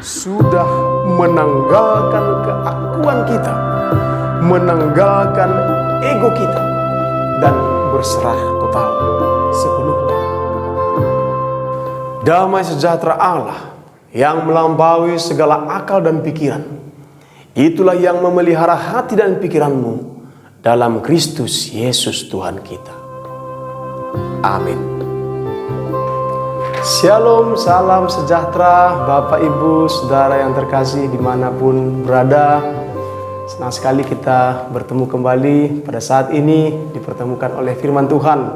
sudah menanggalkan keakuan kita, menanggalkan ego kita, dan berserah total sepenuhnya. Damai sejahtera Allah yang melampaui segala akal dan pikiran, itulah yang memelihara hati dan pikiranmu dalam Kristus Yesus Tuhan kita. Amin. Shalom, salam sejahtera Bapak Ibu Saudara yang terkasih dimanapun berada. Senang sekali kita bertemu kembali pada saat ini, dipertemukan oleh firman Tuhan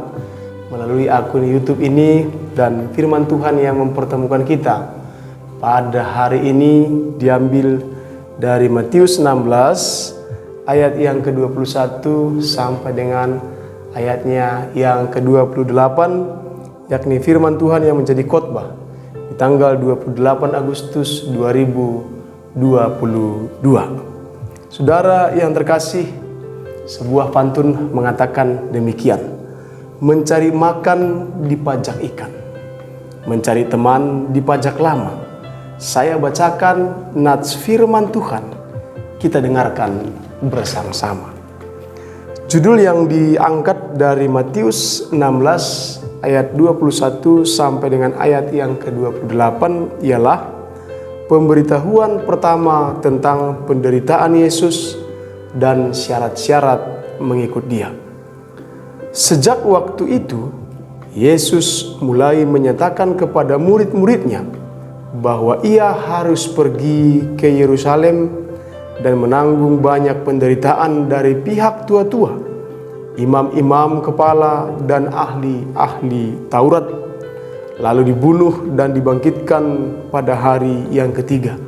melalui akun YouTube ini, dan firman Tuhan yang mempertemukan kita pada hari ini diambil dari Matius 16 ayat yang ke-21 sampai dengan ayatnya yang ke-28, yakni firman Tuhan yang menjadi khotbah di tanggal 28 Agustus 2022. Saudara yang terkasih, sebuah pantun mengatakan demikian: mencari makan dipajak ikan, mencari teman dipajak lama. Saya bacakan nats firman Tuhan, kita dengarkan bersama-sama. Judul yang diangkat dari Matius 16 ayat 21 sampai dengan ayat yang ke-28 ialah pemberitahuan pertama tentang penderitaan Yesus dan syarat-syarat mengikut Dia. Sejak waktu itu, Yesus mulai menyatakan kepada murid-muridnya bahwa Ia harus pergi ke Yerusalem dan menanggung banyak penderitaan dari pihak tua-tua, imam-imam kepala, dan ahli-ahli Taurat, lalu dibunuh dan dibangkitkan pada hari yang ketiga.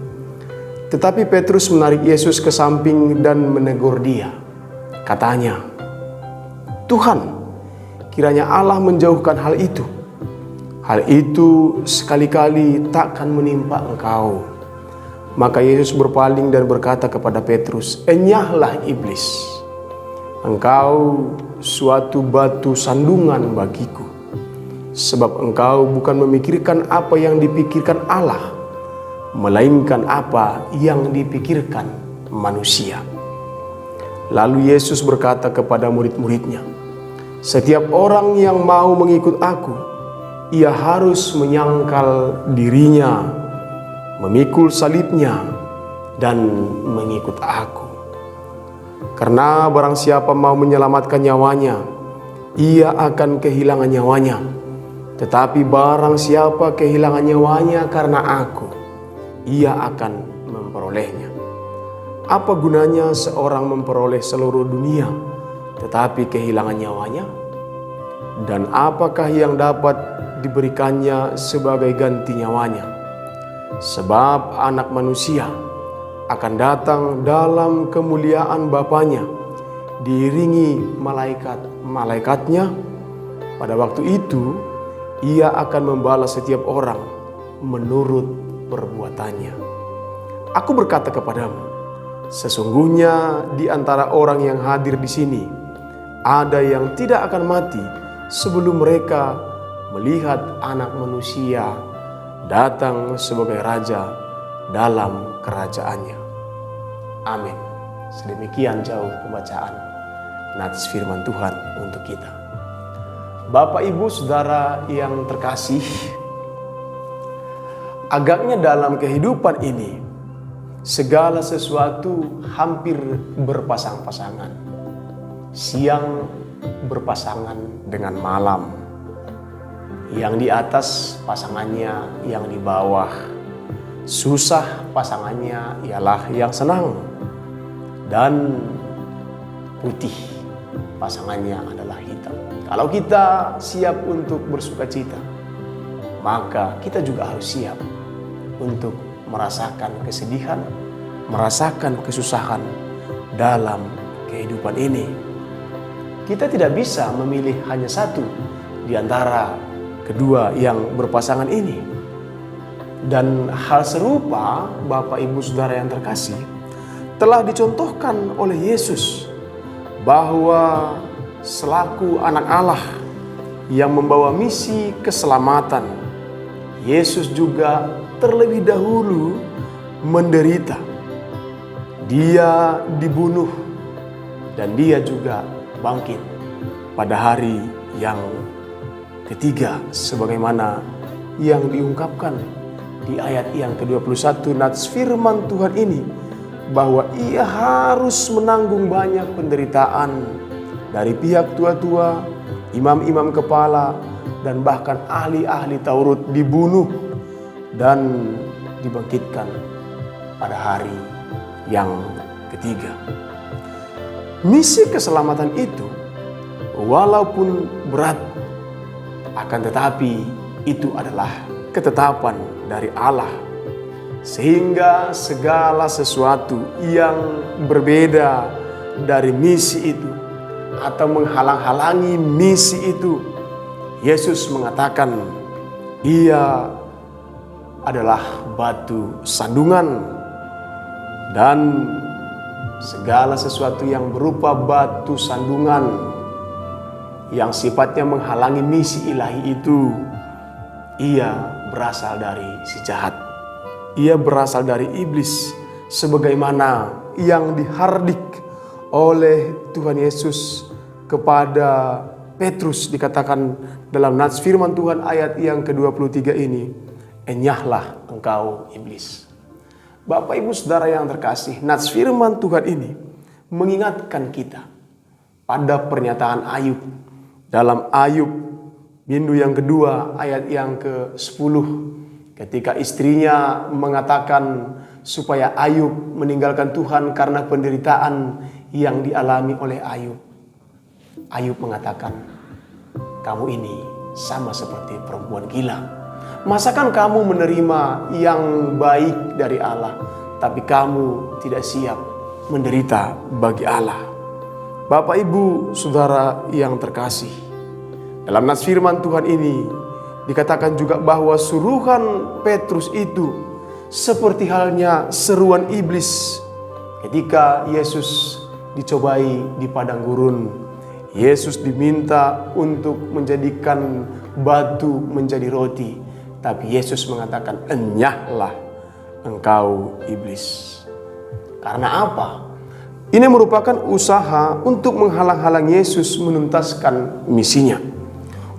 Tetapi Petrus menarik Yesus ke samping dan menegur Dia. Katanya, "Tuhan, kiranya Allah menjauhkan hal itu. Hal itu sekali-kali takkan menimpa Engkau." Maka Yesus berpaling dan berkata kepada Petrus, "Enyahlah iblis, engkau suatu batu sandungan bagiku, sebab engkau bukan memikirkan apa yang dipikirkan Allah, melainkan apa yang dipikirkan manusia." Lalu Yesus berkata kepada murid-muridnya, "Setiap orang yang mau mengikut aku, ia harus menyangkal dirinya, memikul salibnya, dan mengikut aku. Karena barang siapa mau menyelamatkan nyawanya, ia akan kehilangan nyawanya. Tetapi barang siapa kehilangan nyawanya karena aku, ia akan memperolehnya. Apa gunanya seorang memperoleh seluruh dunia, tetapi kehilangan nyawanya? Dan apakah yang dapat diberikannya sebagai ganti nyawanya? Sebab Anak Manusia akan datang dalam kemuliaan Bapanya, diiringi malaikat-malaikatnya. Pada waktu itu, Ia akan membalas setiap orang menurut perbuatannya. Aku berkata kepadamu, sesungguhnya di antara orang yang hadir di sini, ada yang tidak akan mati sebelum mereka melihat Anak Manusia datang sebagai Raja dalam kerajaannya. Amin. Sedemikian jauh pembacaan nats firman Tuhan untuk kita. Bapak, Ibu, Saudara yang terkasih, agaknya dalam kehidupan ini segala sesuatu hampir berpasang-pasangan. Siang berpasangan dengan malam. Yang di atas pasangannya yang di bawah. Susah pasangannya ialah yang senang. Dan putih pasangannya adalah hitam. Kalau kita siap untuk bersukacita, maka kita juga harus siap untuk merasakan kesedihan, merasakan kesusahan dalam kehidupan ini. Kita tidak bisa memilih hanya satu di antara kedua yang berpasangan ini. Dan hal serupa, Bapak, Ibu, Saudara yang terkasih, telah dicontohkan oleh Yesus bahwa selaku anak Allah yang membawa misi keselamatan, Yesus juga terlebih dahulu menderita, dia dibunuh, dan dia juga bangkit pada hari yang ketiga sebagaimana yang diungkapkan di ayat yang ke-21 nats firman Tuhan ini, bahwa ia harus menanggung banyak penderitaan dari pihak tua-tua, imam-imam kepala, dan bahkan ahli-ahli Taurat, dibunuh dan dibangkitkan pada hari yang ketiga. Misi keselamatan itu walaupun berat, akan tetapi itu adalah ketetapan dari Allah, sehingga segala sesuatu yang berbeda dari misi itu atau menghalang-halangi misi itu, Yesus mengatakan ia adalah batu sandungan, dan segala sesuatu yang berupa batu sandungan yang sifatnya menghalangi misi ilahi itu, ia berasal dari si jahat. Ia berasal dari iblis, sebagaimana yang dihardik oleh Tuhan Yesus kepada Petrus, dikatakan dalam nats firman Tuhan ayat yang ke-23 ini, enyahlah engkau iblis. Bapak Ibu Saudara yang terkasih, nats firman Tuhan ini mengingatkan kita pada pernyataan Ayub dalam Ayub bindu yang kedua ayat yang ke-10, ketika istrinya mengatakan supaya Ayub meninggalkan Tuhan karena penderitaan yang dialami oleh Ayub. Ayub mengatakan, kamu ini sama seperti perempuan gila. Masakan kamu menerima yang baik dari Allah, tapi kamu tidak siap menderita bagi Allah. Bapak Ibu Saudara yang terkasih, dalam nats firman Tuhan ini dikatakan juga bahwa suruhan Petrus itu seperti halnya seruan iblis ketika Yesus dicobai di padang gurun. Yesus diminta untuk menjadikan batu menjadi roti, tapi Yesus mengatakan, enyahlah engkau iblis. Karena apa? Ini merupakan usaha untuk menghalang-halang Yesus menuntaskan misinya.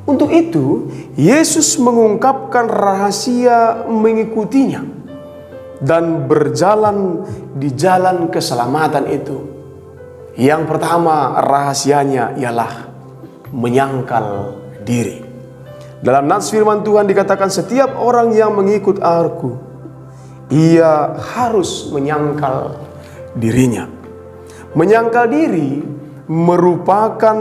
Untuk itu, Yesus mengungkapkan rahasia mengikutinya dan berjalan di jalan keselamatan itu. Yang pertama rahasianya ialah menyangkal diri. Dalam nats firman Tuhan dikatakan, setiap orang yang mengikut Aku, ia harus menyangkal dirinya. Menyangkal diri merupakan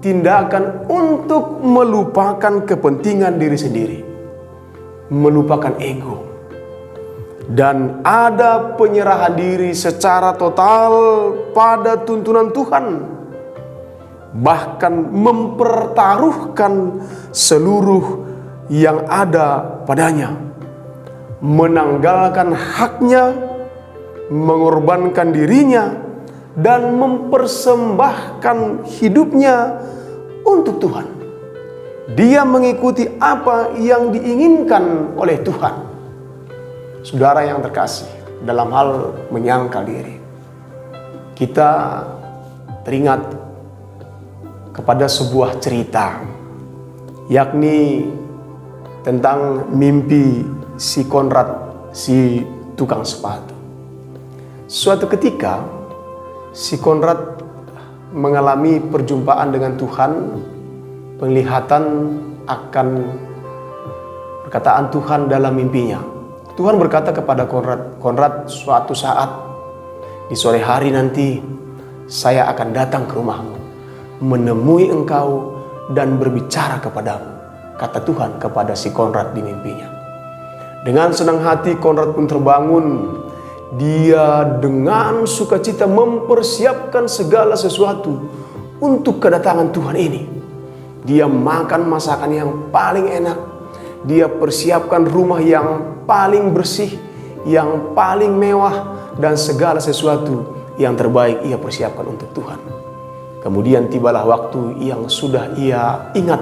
tindakan untuk melupakan kepentingan diri sendiri, melupakan ego, dan ada penyerahan diri secara total pada tuntunan Tuhan, bahkan mempertaruhkan seluruh yang ada padanya, menanggalkan haknya, mengorbankan dirinya, dan mempersembahkan hidupnya untuk Tuhan. Dia mengikuti apa yang diinginkan oleh Tuhan. Saudara yang terkasih, dalam hal menyangkal diri, kita teringat kepada sebuah cerita, yakni tentang mimpi si Konrad, si tukang sepatu. Suatu ketika si Konrad mengalami perjumpaan dengan Tuhan, penglihatan akan perkataan Tuhan dalam mimpinya. Tuhan berkata kepada Konrad, Konrad, suatu saat di sore hari nanti saya akan datang ke rumahmu, menemui engkau dan berbicara kepadamu, kata Tuhan kepada si Konrad di mimpinya. Dengan senang hati Konrad pun terbangun. Dia dengan sukacita mempersiapkan segala sesuatu untuk kedatangan Tuhan ini. Dia makan masakan yang paling enak. Dia persiapkan rumah yang paling bersih, yang paling mewah, dan segala sesuatu yang terbaik ia persiapkan untuk Tuhan. Kemudian tibalah waktu yang sudah ia ingat,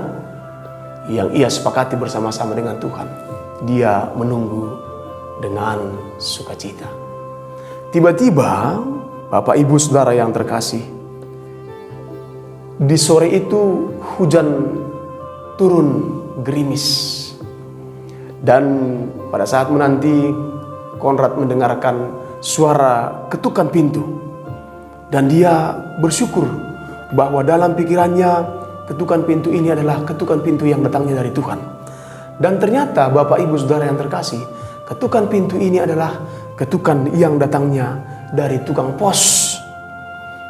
yang ia sepakati bersama-sama dengan Tuhan. Dia menunggu dengan sukacita. Tiba-tiba, Bapak Ibu Saudara yang terkasih, di sore itu hujan turun gerimis. Dan pada saat menanti, Konrad mendengarkan suara ketukan pintu. Dan dia bersyukur bahwa dalam pikirannya ketukan pintu ini adalah ketukan pintu yang datangnya dari Tuhan. Dan ternyata Bapak Ibu Saudara yang terkasih, ketukan pintu ini adalah ketukan yang datangnya dari tukang pos.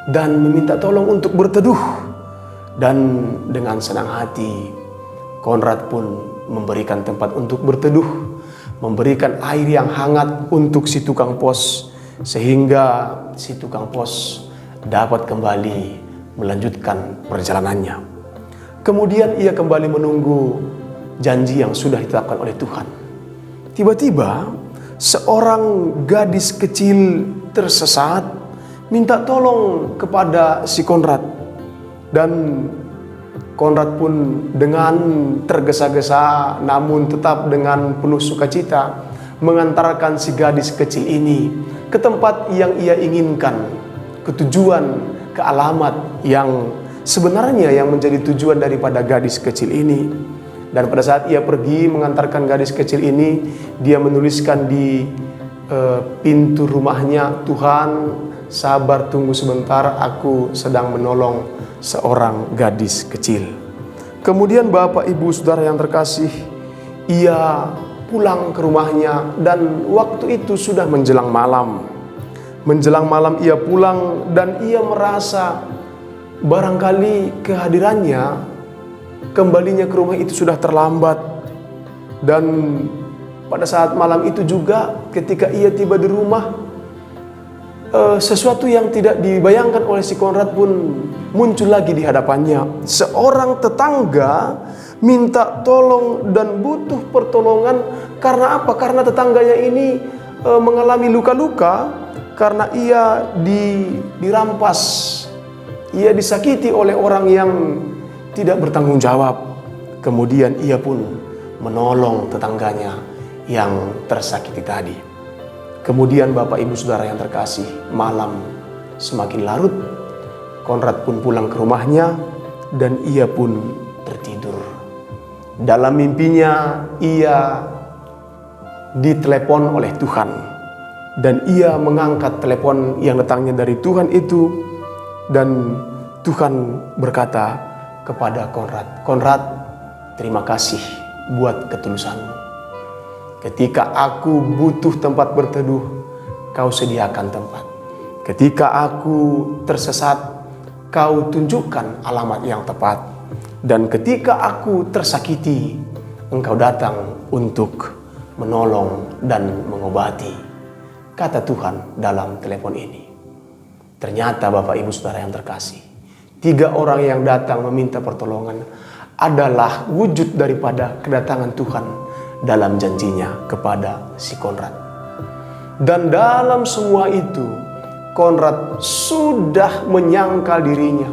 Dan meminta tolong untuk berteduh. Dan dengan senang hati, Konrad pun memberikan tempat untuk berteduh, memberikan air yang hangat untuk si tukang pos, sehingga si tukang pos dapat kembali melanjutkan perjalanannya. Kemudian ia kembali menunggu janji yang sudah ditetapkan oleh Tuhan. Tiba-tiba seorang gadis kecil tersesat minta tolong kepada si Konrad. Dan Konrad pun dengan tergesa-gesa namun tetap dengan penuh sukacita mengantarkan si gadis kecil ini ke tempat yang ia inginkan, ke tujuan, ke alamat yang sebenarnya yang menjadi tujuan daripada gadis kecil ini. Dan pada saat ia pergi mengantarkan gadis kecil ini, dia menuliskan di pintu rumahnya, "Tuhan, sabar tunggu sebentar, aku sedang menolong seorang gadis kecil." Kemudian Bapak Ibu Saudara yang terkasih, ia pulang ke rumahnya dan waktu itu sudah menjelang malam. Menjelang malam ia pulang dan ia merasa barangkali kehadirannya, kembalinya ke rumah itu sudah terlambat. Dan pada saat malam itu juga ketika ia tiba di rumah, sesuatu yang tidak dibayangkan oleh si Konrad pun muncul lagi di hadapannya. Seorang tetangga minta tolong dan butuh pertolongan. Karena apa? Karena tetangganya ini mengalami luka-luka karena ia dirampas. Ia disakiti oleh orang yang tidak bertanggung jawab. Kemudian ia pun menolong tetangganya yang tersakiti tadi. Kemudian Bapak Ibu Saudara yang terkasih, malam semakin larut, Konrad pun pulang ke rumahnya dan ia pun tertidur. Dalam mimpinya ia ditelepon oleh Tuhan dan ia mengangkat telepon yang datangnya dari Tuhan itu, dan Tuhan berkata kepada Konrad, "Konrad, terima kasih buat ketulusanmu. Ketika aku butuh tempat berteduh, kau sediakan tempat. Ketika aku tersesat, kau tunjukkan alamat yang tepat. Dan ketika aku tersakiti, engkau datang untuk menolong dan mengobati." Kata Tuhan dalam telepon ini. Ternyata Bapak Ibu Saudara yang terkasih, 3 orang yang datang meminta pertolongan adalah wujud daripada kedatangan Tuhan dalam janjinya kepada si Konrad. Dan dalam semua itu, Konrad sudah menyangkal dirinya.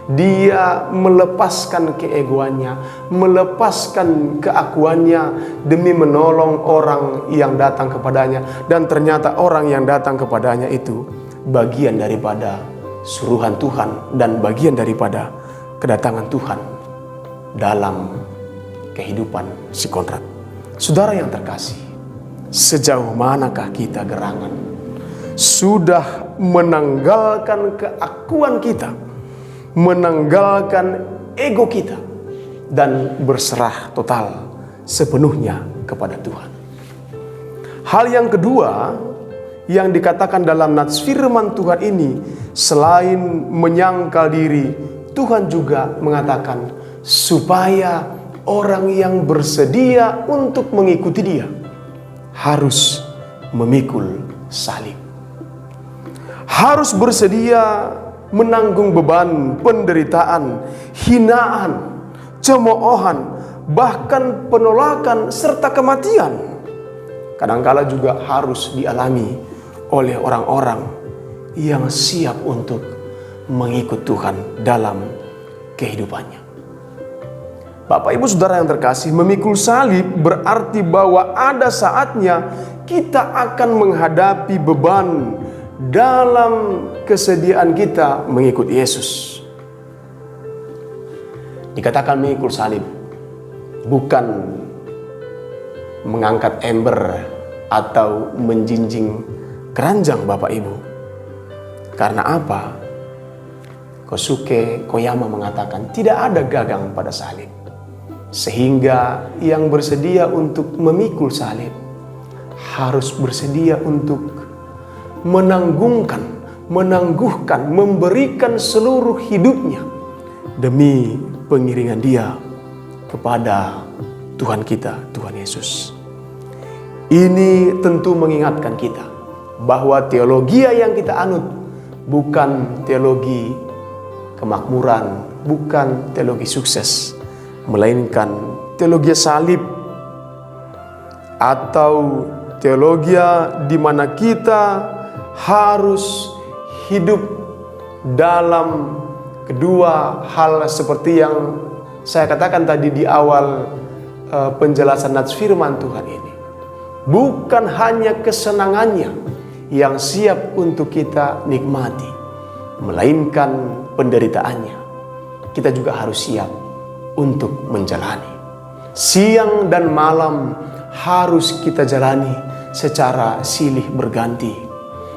Dia melepaskan keegoannya, melepaskan keakuannya demi menolong orang yang datang kepadanya. Dan ternyata orang yang datang kepadanya itu bagian daripada suruhan Tuhan dan bagian daripada kedatangan Tuhan dalam kehidupan si Konrad. Saudara yang terkasih, sejauh manakah kita gerangan sudah menanggalkan keakuan kita, menanggalkan ego kita, dan berserah total sepenuhnya kepada Tuhan. Hal yang kedua yang dikatakan dalam nats firman Tuhan ini, selain menyangkal diri, Tuhan juga mengatakan supaya orang yang bersedia untuk mengikuti Dia harus memikul salib. Harus bersedia menanggung beban penderitaan, hinaan, cemoohan, bahkan penolakan serta kematian. Kadangkala juga harus dialami oleh orang-orang yang siap untuk mengikut Tuhan dalam kehidupannya. Bapak Ibu Saudara yang terkasih, memikul salib berarti bahwa ada saatnya kita akan menghadapi beban dalam kesediaan kita mengikut Yesus. Dikatakan mengikul salib bukan mengangkat ember atau menjinjing keranjang, Bapak Ibu. Karena apa? Kosuke Koyama mengatakan tidak ada gagang pada salib. Sehingga yang bersedia untuk memikul salib harus bersedia untuk menangguhkan, memberikan seluruh hidupnya demi pengiringan dia kepada Tuhan kita, Tuhan Yesus. Ini tentu mengingatkan kita bahwa teologi yang kita anut bukan teologi kemakmuran, bukan teologi sukses, melainkan teologi salib atau teologi di mana kita harus hidup dalam kedua hal seperti yang saya katakan tadi di awal penjelasan nats firman Tuhan ini. Bukan hanya kesenangannya yang siap untuk kita nikmati, melainkan penderitaannya. Kita juga harus siap untuk menjalani. Siang dan malam harus kita jalani secara silih berganti.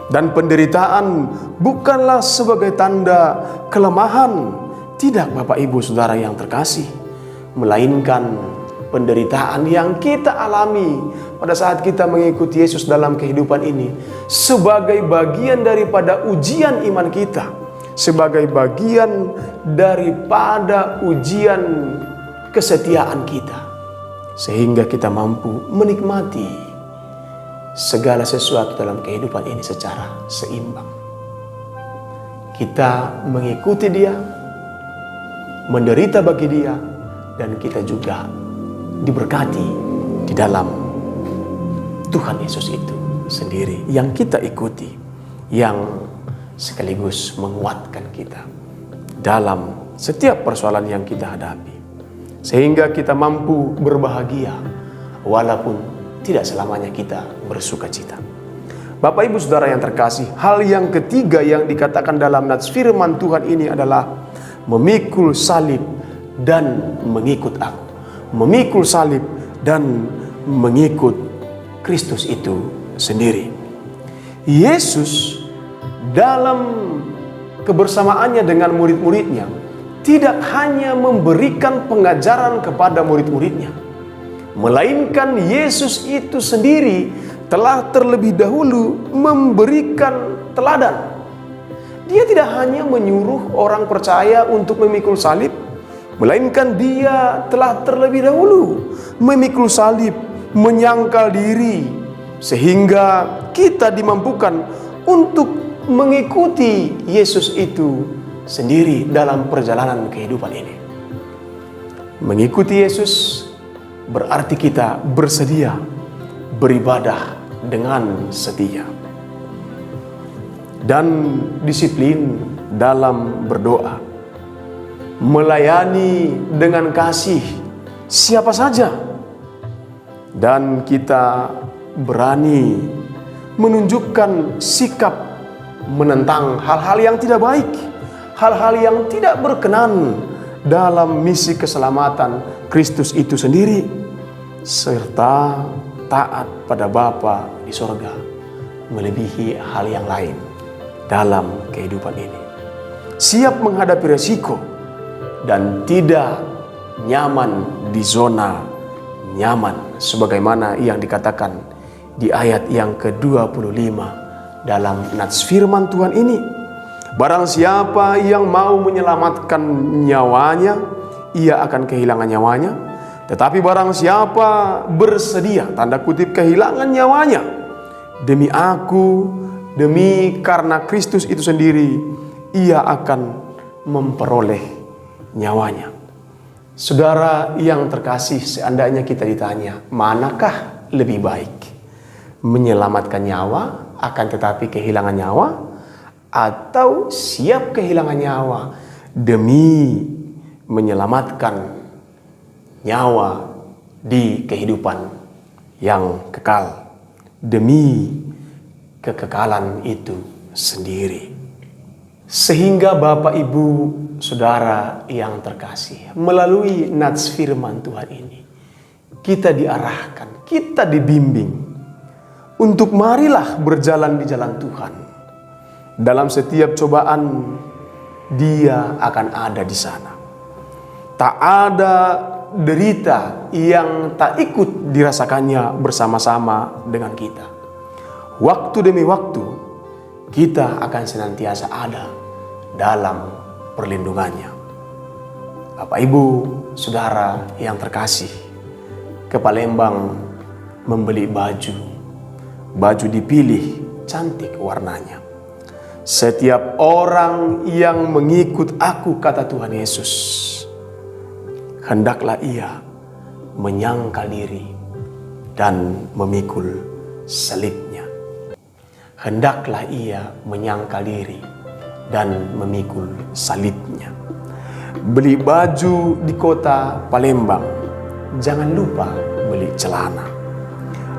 Dan penderitaan bukanlah sebagai tanda kelemahan. Tidak, Bapak Ibu Saudara yang terkasih, melainkan penderitaan yang kita alami pada saat kita mengikuti Yesus dalam kehidupan ini sebagai bagian daripada ujian iman kita, sebagai bagian daripada ujian kesetiaan kita, sehingga kita mampu menikmati segala sesuatu dalam kehidupan ini secara seimbang. Kita mengikuti Dia, menderita bagi Dia, dan kita juga diberkati di dalam Tuhan Yesus itu sendiri yang kita ikuti, yang sekaligus menguatkan kita dalam setiap persoalan yang kita hadapi, sehingga kita mampu berbahagia walaupun tidak selamanya kita bersuka cita. Bapak Ibu Saudara yang terkasih, hal yang ketiga yang dikatakan dalam nats firman Tuhan ini adalah memikul salib dan mengikut aku. Memikul salib dan mengikut Kristus itu sendiri. Yesus dalam kebersamaannya dengan murid-muridnya tidak hanya memberikan pengajaran kepada murid-muridnya, melainkan Yesus itu sendiri telah terlebih dahulu memberikan teladan. Dia tidak hanya menyuruh orang percaya untuk memikul salib, melainkan Dia telah terlebih dahulu memikul salib, menyangkal diri, sehingga kita dimampukan untuk mengikuti Yesus itu sendiri dalam perjalanan kehidupan ini. Mengikuti Yesus berarti kita bersedia beribadah dengan setia dan disiplin dalam berdoa, melayani dengan kasih siapa saja, dan kita berani menunjukkan sikap menentang hal-hal yang tidak baik, hal-hal yang tidak berkenan dalam misi keselamatan Kristus itu sendiri, serta taat pada Bapa di sorga melebihi hal yang lain dalam kehidupan ini. Siap menghadapi resiko dan tidak nyaman di zona nyaman, sebagaimana yang dikatakan di ayat yang ke-25 dalam nats firman Tuhan ini. Barang siapa yang mau menyelamatkan nyawanya, ia akan kehilangan nyawanya. Tetapi barang siapa bersedia, tanda kutip, kehilangan nyawanya demi aku, demi karena Kristus itu sendiri, ia akan memperoleh nyawanya. Saudara yang terkasih, seandainya kita ditanya, manakah lebih baik? Menyelamatkan nyawa akan tetapi kehilangan nyawa, atau siap kehilangan nyawa demi menyelamatkan nyawa di kehidupan yang kekal? demi kekekalan itu sendiri. Sehingga Bapak Ibu Saudara yang terkasih, melalui nats firman Tuhan ini, kita diarahkan, kita dibimbing untuk marilah berjalan di jalan Tuhan. Dalam setiap cobaan, Dia akan ada di sana. Tak ada derita yang tak ikut dirasakannya bersama-sama dengan kita. Waktu demi waktu, kita akan senantiasa ada dalam perlindungannya. Bapak Ibu Saudara yang terkasih, ke Palembang membeli baju dipilih cantik warnanya. Setiap orang yang mengikut aku, kata Tuhan Yesus, hendaklah ia menyangkal diri dan memikul salibnya. Hendaklah ia menyangkal diri dan memikul salibnya. Beli baju di kota Palembang, jangan lupa beli celana.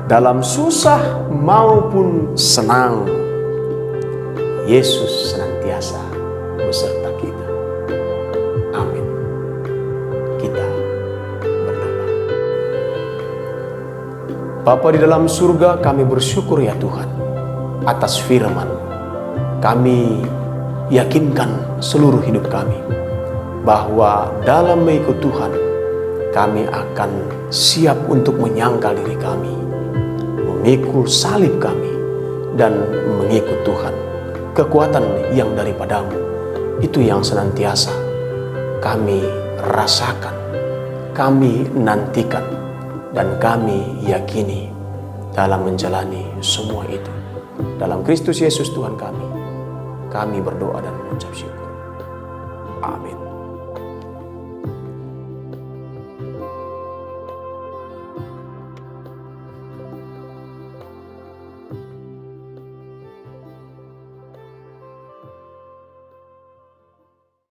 Dalam susah maupun senang, Yesus senantiasa beserta kita. Amin. Kita berdoa. Bapa di dalam surga, kami bersyukur ya Tuhan atas firman. Kami yakinkan seluruh hidup kami bahwa dalam mengikut Tuhan, kami akan siap untuk menyangkal diri kami, memikul salib kami, dan mengikut Tuhan. Kekuatan yang daripadamu itu yang senantiasa kami rasakan, kami nantikan, dan kami yakini dalam menjalani semua itu. Dalam Kristus Yesus Tuhan kami berdoa dan mengucap syukur. Amin.